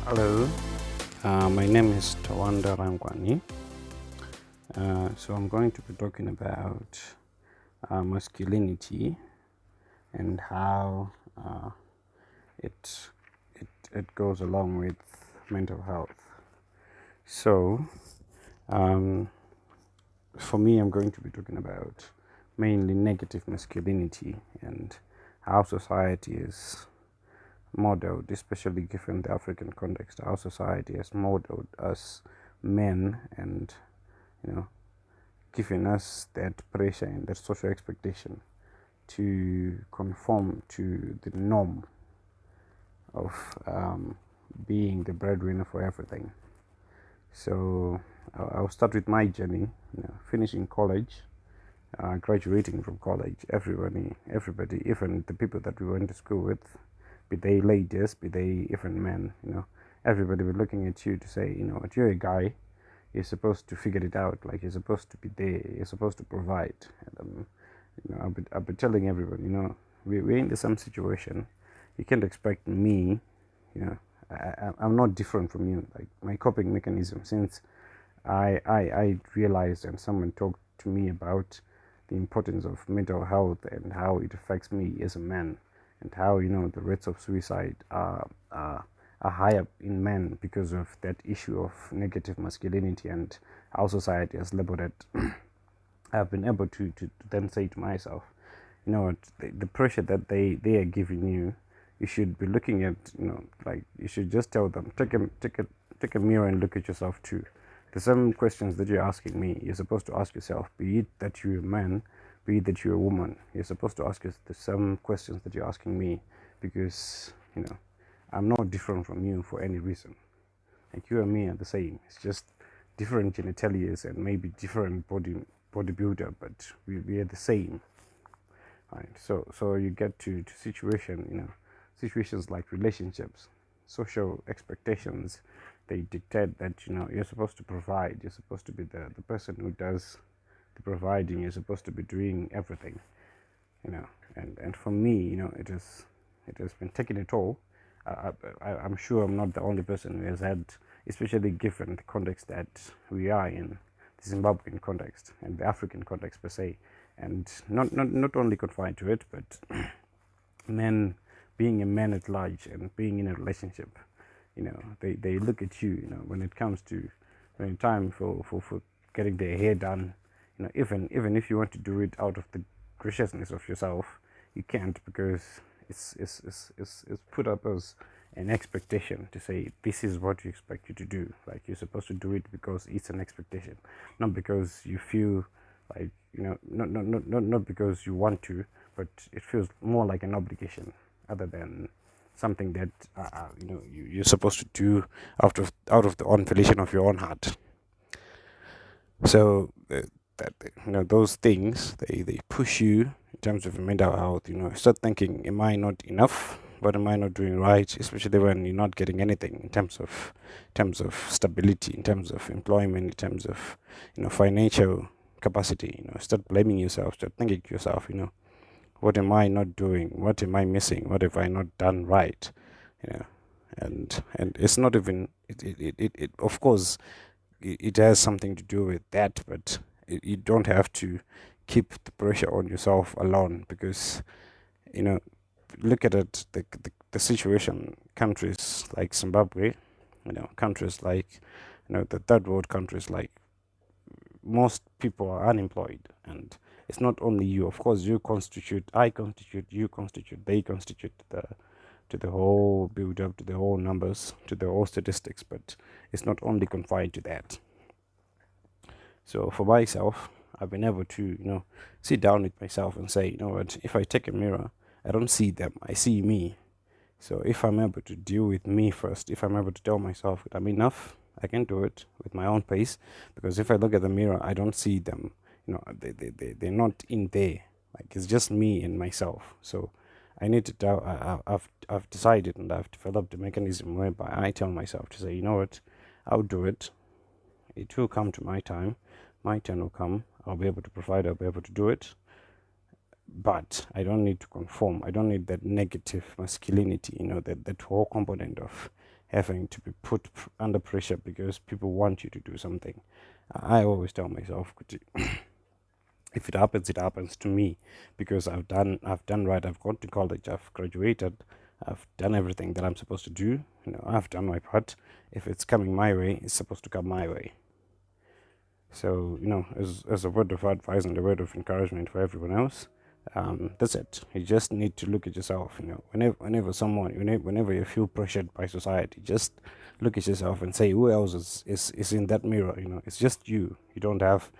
Hello, my name is Tawanda Rangwani. So I'm going to be talking about masculinity and how it, it goes along with mental health. So for me, I'm going to be talking about mainly negative masculinity and how society is modeled, especially given the African context. Our society has modeled us men and, giving us that pressure and that social expectation to conform to the norm of being the breadwinner for everything. So I'll start with my journey. Finishing college, graduating from college. Everybody, even the people that we went to school with, be they ladies, be they even men, everybody was looking at you to say, you're a guy, you're supposed to figure it out, like you're supposed to be there, you're supposed to provide. And I've been telling everyone, we're in the same situation. You can't expect me, I'm not different from you. Like my coping mechanism, since I realized and someone talked to me about the importance of mental health and how it affects me as a man, and how the rates of suicide are higher in men because of that issue of negative masculinity and how society has labeled it. I've been able to then say to myself, the pressure that they are giving you, you should be looking at, like you should just tell them, take a mirror and look at yourself too. The same questions that you're asking me, you're supposed to ask yourself, be it that you're a man, be it that you're a woman. You're supposed to ask the same questions that you're asking me, because I'm not different from you for any reason. Like you and me are the same. It's just different genitalias and maybe different bodybuilder, but we are the same. Right. So you get to situations like relationships, social expectations. They dictate that you're supposed to provide. You're supposed to be the person who does the providing. You're supposed to be doing everything. And for me, it has been taking a toll. I'm sure I'm not the only person who has had, especially given the context that we are in, the Zimbabwean context and the African context per se, and not only confined to it, but men, being a man at large and being in a relationship, they look at you, when it comes to time for getting their hair done, even if you want to do it out of the graciousness of yourself, you can't, because it's put up as an expectation to say this is what you expect you to do. Like you're supposed to do it because it's an expectation, not because you feel like not because you want to, but it feels more like an obligation other than something that you're supposed to do out of the own volition of your own heart. So that those things, they push you in terms of mental health. Start thinking, am I not enough? What am I not doing right? Especially when you're not getting anything in terms of stability, in terms of employment, in terms of financial capacity. Start blaming yourself. Start thinking to yourself, what am I not doing? What am I missing? What have I not done right? And it's not even it of course it has something to do with that, but you don't have to keep the pressure on yourself alone, because look at it, the situation, countries like Zimbabwe, countries like the third world countries, like most people are unemployed, and it's not only you. Of course, you constitute, I constitute, you constitute, they constitute to the whole build up, to the whole numbers, to the whole statistics, but it's not only confined to that. So for myself, I've been able to sit down with myself and say, what, if I take a mirror, I don't see them, I see me. So if I'm able to deal with me first, if I'm able to tell myself that I'm enough, I can do it with my own pace. Because if I look at the mirror, I don't see them. They're not in there. Like it's just me and myself. So I need to tell. I've decided, and I've developed a mechanism whereby I tell myself to say, what, I'll do it. It will come to my time. My turn will come. I'll be able to provide. I'll be able to do it. But I don't need to conform. I don't need that negative masculinity. That whole component of having to be put under pressure because people want you to do something. I always tell myself, if it happens to me, because I've done right. I've gone to college, I've graduated, I've done everything that I'm supposed to do. I've done my part. If it's coming my way, it's supposed to come my way. So, as a word of advice and a word of encouragement for everyone else, that's it. You just need to look at yourself. Whenever you feel pressured by society, just look at yourself and say, who else is in that mirror? It's just you. You don't have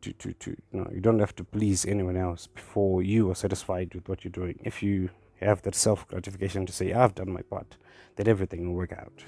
you don't have to please anyone else before you are satisfied with what you're doing. If you have that self gratification to say, I've done my part, then everything will work out.